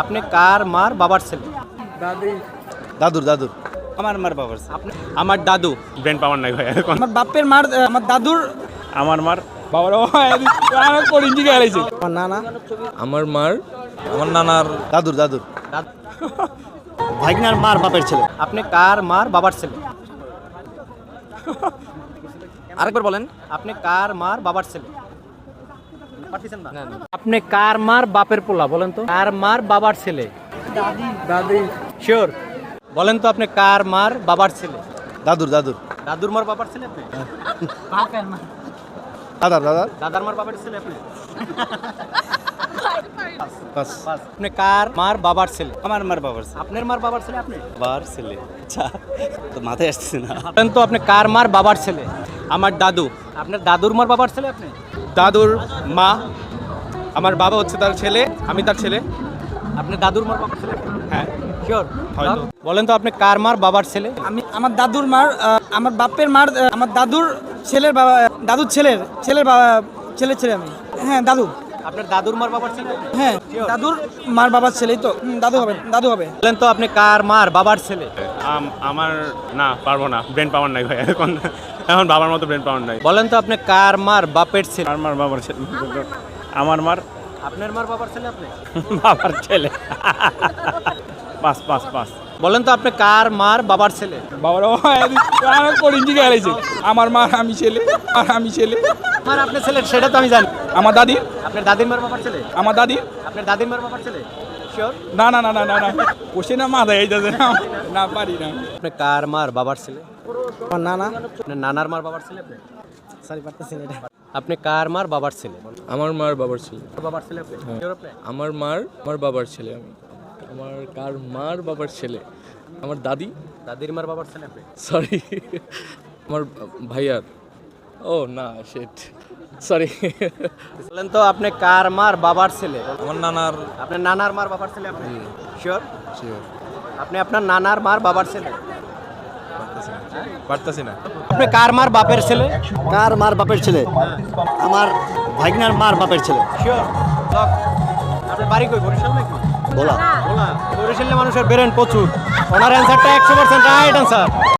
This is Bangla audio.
আপনি কার মার বাবার ছেলে? দাদুর দাদুর আমার মার বাবার ছেলে। আমার দাদু। ব্রেন পাওয়ার নাই ভাই এখন। আমার বাপের মার আমার দাদুর আমার মার বাবার অনেক পর ইঞ্জি গেছে আমার নানা আমার মার আমার নানার দাদুর দাদুর ভাইগনার মার বাপের ছেলে। আপনি কার মার বাবার ছেলে? আরেকবার বলেন। আপনি কার মার বাবার ছেলে? পারতেছেন না? আপনি কার মার বাপের পোলা বলেন তো? কার মার বাবার ছেলে? দাদি শিওর বলেন তো আপনি কার মার বাবার ছেলে? দাদুর দাদুর দাদুর মার বাবার ছেলে আপনি? দাদার দাদার দাদার মার বাবার ছেলে আপনি? বাস। আপনি কার মার বাবার ছেলে? আমার মার বাবার আপনার মার বাবার ছেলে আপনি? বাবার ছেলে। আচ্ছা তো মাথায় আসছে না। বলেন তো আপনি কার মার বাবার ছেলে? আমার দাদু। আপনার দাদুর মার বাবার ছেলে আপনি? দাদুর মা, আমার বাবা হচ্ছে তার ছেলে, আমি তার ছেলে। আপনার দাদুর মার বাবার ছেলে আপনি? হ্যাঁ শিওর হয়তো। বলেন তো আপনি কার মার বাবার ছেলে? আমি আমার দাদুর মার আমার বাপের মার আমার দাদুর ছেলের বাবা দাদুর ছেলের বাবা ছেলের ছেলে আমি হ্যাঁ দাদু আপনার দাদুর মার বাবার ছেলে আপনি? হ্যাঁ দাদুর মার বাবার ছেলেই তো দাদু হবে বলেন তো আপনি কার মার বাবার ছেলে? আমার না পারবো না, ব্রেন পাওয়ার নাই ভাই এখন। এখন বাবার মতো ব্রেন পাওয়ার নাই। বলেন তো আপনি কার মার বাপের ছেলে? আমার মার বাবার ছেলে, আমার মার আপনার মার বাবার ছেলে আপনি? বাবার ছেলে। Pass pass pass. বলেন তো আপনি কার মার বাবার ছেলে? বাবার অনেক পর ইঞ্জি গেছে আমার মা আমি ছেলে আমার আপনার ছেলে সেটা তো আমি জানি। আমার দাদি আপনার দাদির মার বাবার ছেলে? আমার দাদি আপনার দাদির মার বাবার ছেলে? শিওর না না না না না না কোশ্চেন না মাথায় যাচ্ছে না পারি না আপনি কার মার বাবার ছেলে? আমার নানা আপনার নানার মার বাবার ছেলে আপনি? সরি পারতেছি না এটা আপনি কার মার বাবার ছেলে? আমার মার বাবার ছেলে বাবার ছেলে আপনি? Sure আপনি? আমার মার আমার বাবার ছেলে আমি আমার কার মার বাবার ছেলে আমার দাদি দাদির মার বাবার ছেলে আপনি? সরি আমার ভাইয়ার ও না শিট সরি বলেন তো আপনি কার মার বাবার ছেলে? আমার নানার আপনার নানার মার বাবার ছেলে আপনি? শিওর শিওর আপনি আপনার নানার মার বাবার ছেলে? পারতাছি না আপনি কার মার বাপের ছেলে? কার মার বাপের ছেলে? আমার ভাইগনার মার বাপের ছেলে। Sure lock. আপনার বাড়ি কই? বরিশাল নাকি? বলা বরিশালে মানুষের বেরেন প্রচুর। ওনার অ্যান্সারটা 100% রাইট অ্যান্সার।